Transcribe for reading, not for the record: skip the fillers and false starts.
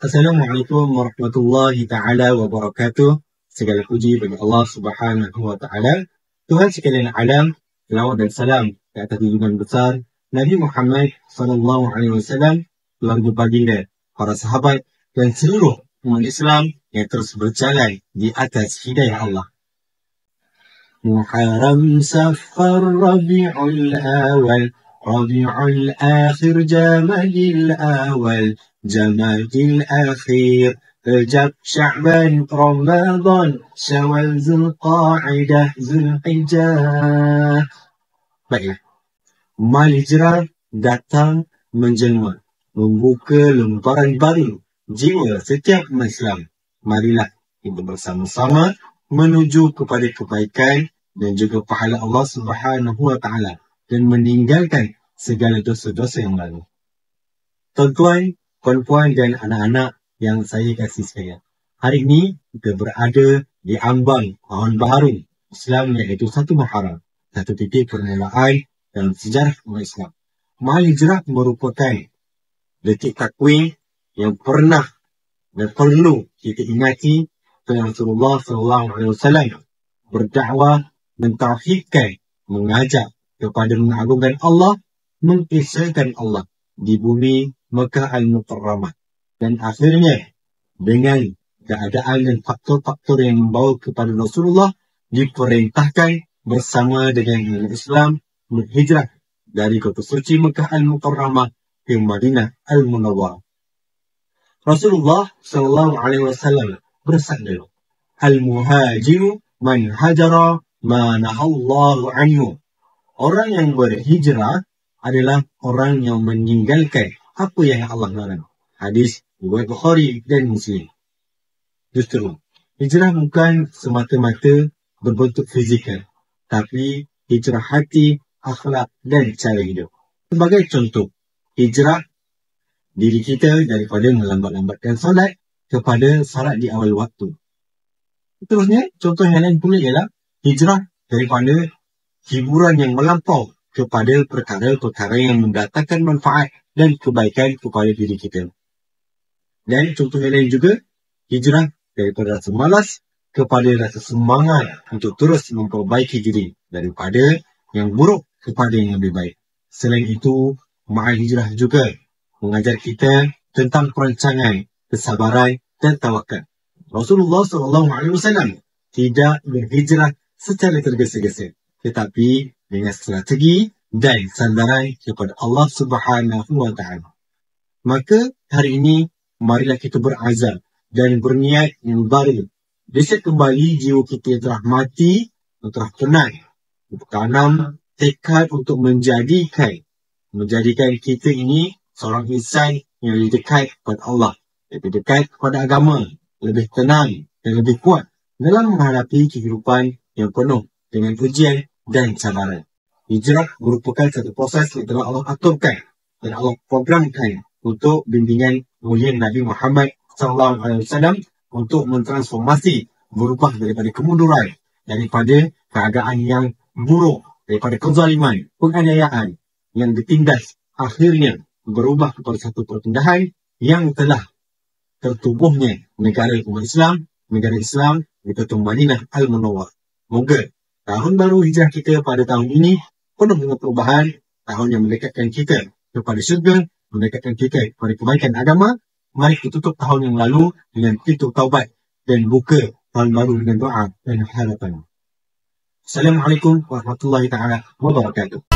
Assalamualaikum warahmatullahi ta'ala wabarakatuh. Segala puji bagi Allah Subhanahu wa ta'ala, Tuhan sekalian alam. Selawat dan salam ke atas junjungan besar Nabi Muhammad sallallahu alaihi wasallam, keluarga baginda, para sahabat dan seluruh umat Islam yang terus berjalan di atas hidayah Allah. Muharram, Safar, Rabiul Awal, Rabiul Akhir, Jamadil Awal, Jamadil Akhir, Rajab, Sya'ban, Ramadan, Syawal, Zulqa'dah, Zulhijjah. Baiklah, Mal Hijrah datang menjelma, membuka lembaran baru jiwa setiap umat Islam. Marilah kita bersama-sama menuju kepada kebaikan dan juga pahala Allah Subhanahu wa ta'ala dan meninggalkan segala dosa-dosa yang lalu. Tuan-tuan, puan-puan dan anak-anak yang saya kasih sekalian, hari ini kita berada di ambang tahun baru Islam, iaitu 1 Muharram, satu titik permulaan dalam sejarah umat Islam. Mal Hijrah merupakan detik takwim yang pernah dan perlu kita ingati. Rasulullah SAW berdakwah, mentauhidkan, mengajak kepada mengagungkan Allah, mengisahkan Allah di bumi Mekah Al-Mukarramah. Dan akhirnya dengan keadaan dan faktor-faktor yang membawa kepada Rasulullah diperintahkan bersama dengan Islam berhijrah dari kota suci Mekah Al-Mukarramah ke Madinah Al-Munawwarah. Rasulullah SAW bersabda, Al-muhajiru man hajara ma nahallahu anhu. Orang yang berhijrah adalah orang yang meninggalkan apa yang Allah larang. Hadis riwayat Bukhari dan Muslim. Justru, hijrah bukan semata-mata berbentuk fizikal, tapi hijrah hati, akhlak dan cara hidup. Sebagai contoh, hijrah diri kita daripada melambat-lambatkan solat kepada salat di awal waktu. Terusnya, contoh yang lain pula ialah hijrah daripada hiburan yang melampau kepada perkara-perkara yang mendatangkan manfaat dan kebaikan kepada diri kita. Dan contoh yang lain juga, hijrah daripada rasa malas kepada rasa semangat untuk terus memperbaiki diri, daripada yang buruk kepada yang lebih baik. Selain itu, Mal Hijrah juga mengajar kita tentang perancangan, kesabaran dan tawakal. Rasulullah SAW tidak berhijrah secara tergesa-gesa, tetapi dengan strategi dan sandaran kepada Allah Subhanahu wa ta'ala. Maka hari ini marilah kita berazam dan berniat yang baru. Reset kembali jiwa kita yang telah mati, yang telah penat, bertanam tekad untuk menjadikan kita ini seorang insan yang lebih dekat kepada Allah, lebih dekat kepada agama, lebih tenang dan lebih kuat dalam menghadapi kehidupan yang penuh dengan ujian dan cabaran. Hijrah merupakan satu proses yang telah Allah aturkan dan Allah programkan untuk bimbingan mulia Nabi Muhammad SAW untuk mentransformasi, berubah daripada kemunduran, daripada keadaan yang buruk, daripada kezaliman, penganiayaan yang ditindas, akhirnya berubah kepada satu perpindahan yang telah tertubuhnya negara umat Islam, negara Islam di kota Madinah Al-Munawwarah. Moga tahun baru hijrah kita pada tahun ini penuh dengan perubahan, tahun yang mendekatkan kita kepada syurga, mendekatkan kita kepada kebaikan agama. Mari kita tutup tahun yang lalu dengan pintu taubat dan buka tahun baru dengan doa dan harapan. Assalamualaikum warahmatullahi taala wabarakatuh.